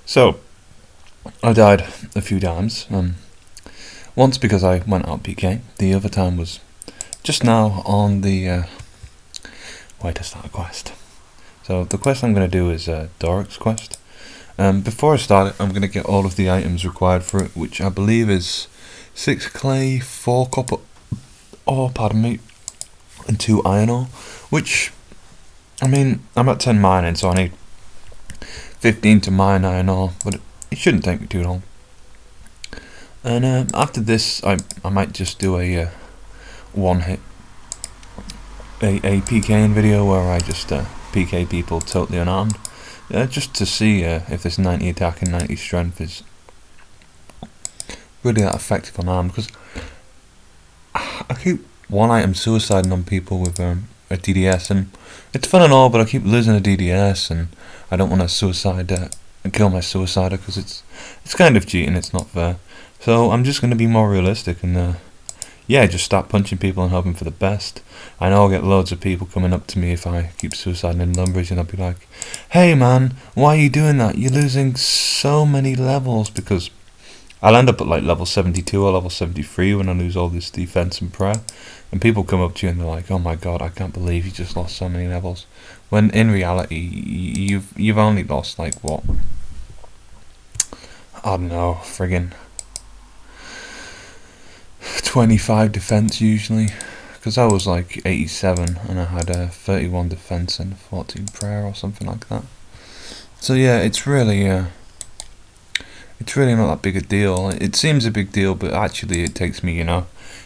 So, I died a few times. Once because I went out PK. The other time was just now on the way to start a quest. So the quest I'm going to do is Dorics quest. Before I start it, I'm going to get all of the items required for it, which I believe is 6 clay, 4 copper ore, pardon me, and 2 iron ore. Which, I mean, I'm at 10 mining, so I need 15 to mine iron ore, but it shouldn't take me too long. And after this, I might just do a one-hit a PKing video where I just PK people totally unarmed, just to see if this 90 attack and 90 strength is really that effective unarmed. Because I keep one item suiciding on people with a DDS, and it's fun and all, but I keep losing a DDS, and I don't want to suicide and kill my suicider because it's kind of cheating. It's not fair. So I'm just going to be more realistic and yeah, just start punching people and hoping for the best. I know I'll get loads of people coming up to me if I keep suiciding in Lumbridge, and I'll be like, "Hey man, why are you doing that? You're losing so many levels." Because I'll end up at like level 72 or level 73 when I lose all this defense and prayer, and people come up to you and they're like, "Oh my god, I can't believe you just lost so many levels." When in reality, you've only lost like what? I don't know, friggin' 25 defense usually, because I was like 87 and I had 31 defense and 14 prayer or something like that. So yeah, it's really not that big a deal. It seems a big deal, but actually it takes me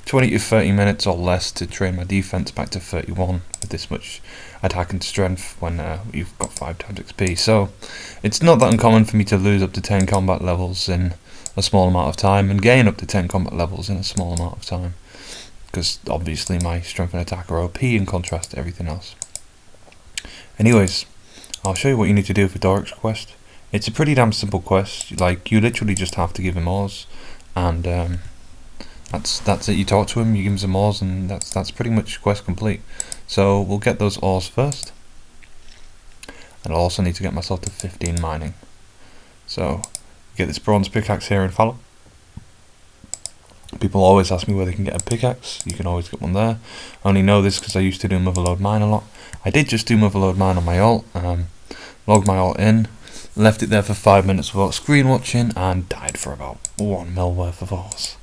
20 to 30 minutes or less to train my defense back to 31 with this much attack and strength when you've got 5 times XP. So it's not that uncommon for me to lose up to 10 combat levels in a small amount of time and gain up to 10 combat levels in a small amount of time, because obviously my strength and attack are OP in contrast to everything else. Anyways, I'll show you what you need to do for Dorics quest. It's a pretty damn simple quest. Like, you literally just have to give him ores, and that's it. You talk to him, you give him some ores, and that's pretty much quest complete. So we'll get those ores first, and I'll also need to get myself to 15 mining. So get this bronze pickaxe here and follow. People always ask me where they can get a pickaxe. You can always get one there. I only know this because I used to do Motherload Mine a lot. I did just do Motherload Mine on my alt, logged my alt in, left it there for 5 minutes without screen watching, and died for about 1 mil worth of ores.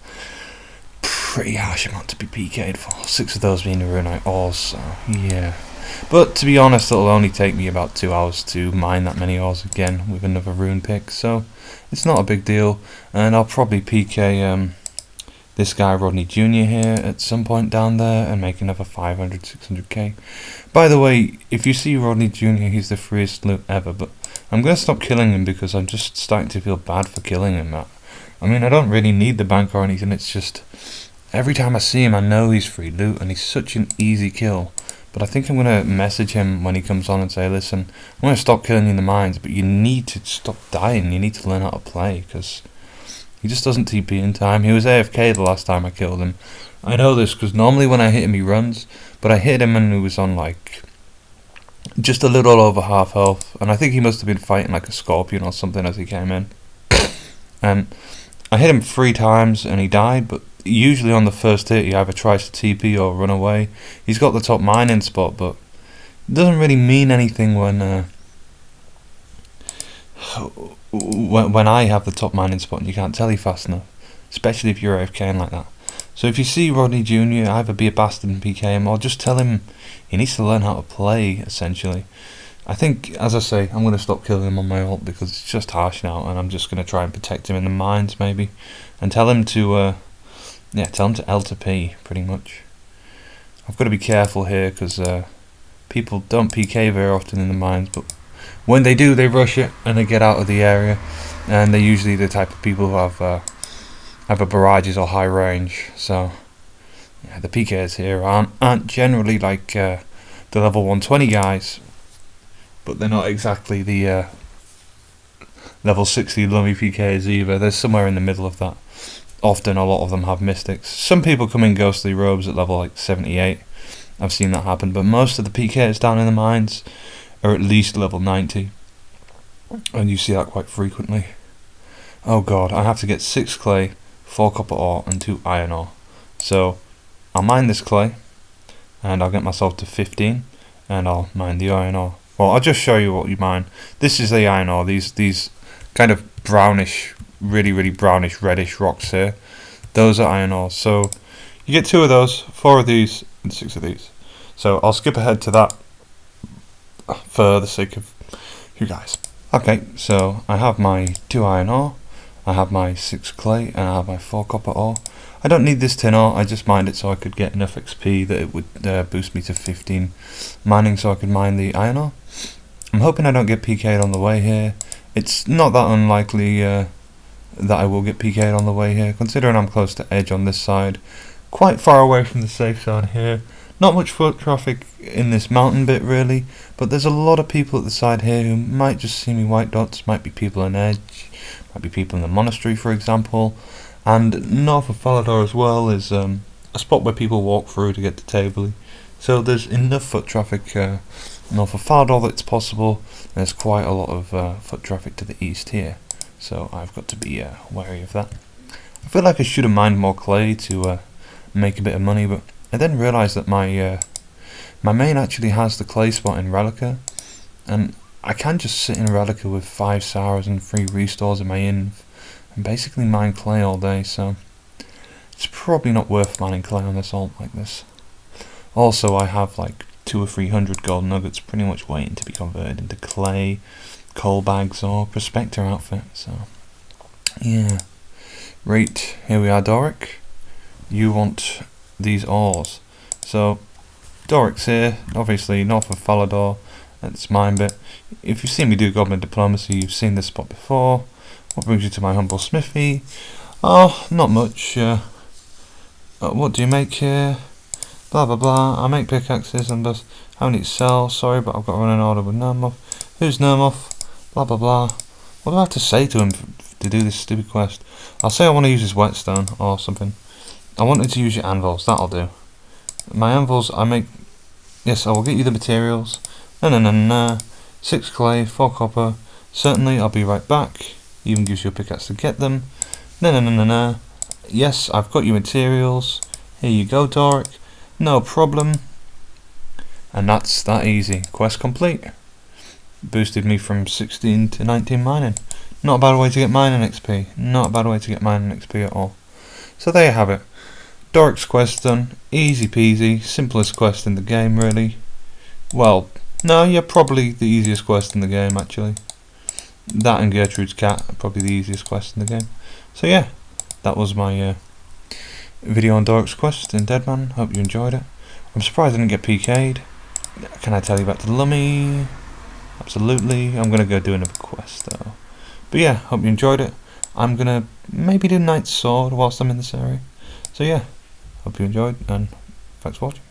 Pretty harsh amount to be PK'd for, 6 of those being Runite ores, so yeah. But to be honest, it'll only take me about 2 hours to mine that many ores again with another rune pick, so it's not a big deal. And I'll probably PK this guy Rodney Jr. here at some point down there and make another 500, 600k. By the way, if you see Rodney Jr., he's the freest loot ever, but I'm going to stop killing him because I'm just starting to feel bad for killing him. I mean, I don't really need the bank or anything, it's just every time I see him I know he's free loot and he's such an easy kill. But I think I'm going to message him when he comes on and say, "Listen, I'm going to stop killing you in the mines, but you need to stop dying, you need to learn how to play," because he just doesn't TP in time. He was AFK the last time I killed him. I know this because normally when I hit him he runs, but I hit him and he was on like just a little over half health, and I think he must have been fighting like a scorpion or something as he came in. And I hit him 3 times and he died, but usually on the first hit he either tries to TP or run away. He's got the top mining spot, but it doesn't really mean anything when I have the top mining spot and you can't tele fast enough, especially if you're AFKing like that. So if you see Rodney Jr., either be a bastard and PK him, or just tell him he needs to learn how to play, essentially. I think, as I say, I'm going to stop killing him on my ult because it's just harsh now, and I'm just going to try and protect him in the mines maybe, and tell him to tell him to L to P, pretty much. I've got to be careful here because people don't PK very often in the mines, but when they do, they rush it and they get out of the area, and they're usually the type of people who have a barrages or high range. So yeah, the PKs here aren't generally like the level 120 guys, but they're not exactly the level 60 lummy PKs either. They're somewhere in the middle of that. Often a lot of them have mystics. Some people come in ghostly robes at level like 78. I've seen that happen, but most of the PKs down in the mines are at least level 90. and you see that quite frequently. Oh god, I have to get 6 clay, 4 copper ore and 2 iron ore. So I'll mine this clay and I'll get myself to 15 and I'll mine the iron ore. Well, I'll just show you what you mine. This is the iron ore, these kind of brownish, really brownish reddish rocks here. Those are iron ores. So you get 2 of those, 4 of these and 6 of these. So I'll skip ahead to that for the sake of you guys. Okay, so I have my 2 iron ore, I have my 6 clay, and I have my 4 copper ore. I don't need this tin ore, I just mined it so I could get enough XP that it would boost me to 15 mining so I could mine the iron ore. I'm hoping I don't get PK'd on the way here. It's not that unlikely that I will get PK'd on the way here, considering I'm close to edge on this side, quite far away from the safe zone here. Not much foot traffic in this mountain bit really, but there's a lot of people at the side here who might just see me white dots, might be people on edge, might be people in the monastery for example, and north of Falador as well is a spot where people walk through to get to Tabley. So there's enough foot traffic north of Falador that it's possible. There's quite a lot of foot traffic to the east here, so I've got to be wary of that. I feel like I should have mined more clay to make a bit of money, but I then realised that my main actually has the clay spot in Relica, and I can just sit in Relica with 5 Saras and 3 restores in my inv and basically mine clay all day, so it's probably not worth mining clay on this alt like this. Also, I have like 200 or 300 gold nuggets pretty much waiting to be converted into clay, coal bags or prospector outfit, so yeah. Right, here we are, Doric. You want these ores. So Dorics here, obviously north of Falador, that's mine bit. If you've seen me do government diplomacy, you've seen this spot before. What brings you to my humble smithy? Oh, not much. What do you make here? Blah blah blah. I make pickaxes and just how many to sell? Sorry, but I've got to run an order with Nermoth. Who's Nermoth? Blah blah blah. What do I have to say to him to do this stupid quest? I'll say I want to use his whetstone or something. I wanted to use your anvils, that'll do. My anvils, I make... Yes, I will get you the materials. No. 6 clay, 4 copper. Certainly, I'll be right back. Even gives you a pickaxe to get them. No. Yes, I've got your materials. Here you go, Doric. No problem. And that's that easy. Quest complete. Boosted me from 16 to 19 mining. Not a bad way to get mining XP. Not a bad way to get mining XP at all. So there you have it. Doric's quest done, easy peasy, simplest quest in the game really. Well, no, yeah, probably the easiest quest in the game actually. That and Gertrude's cat are probably the easiest quest in the game. So yeah, that was my video on Doric's quest in Deadman. Hope you enjoyed it. I'm surprised I didn't get PK'd. Can I tell you about the Lummy? Absolutely. I'm gonna go do another quest though. But yeah, hope you enjoyed it. I'm gonna maybe do Knight's Sword whilst I'm in this area. So yeah. Hope you enjoyed and thanks for watching.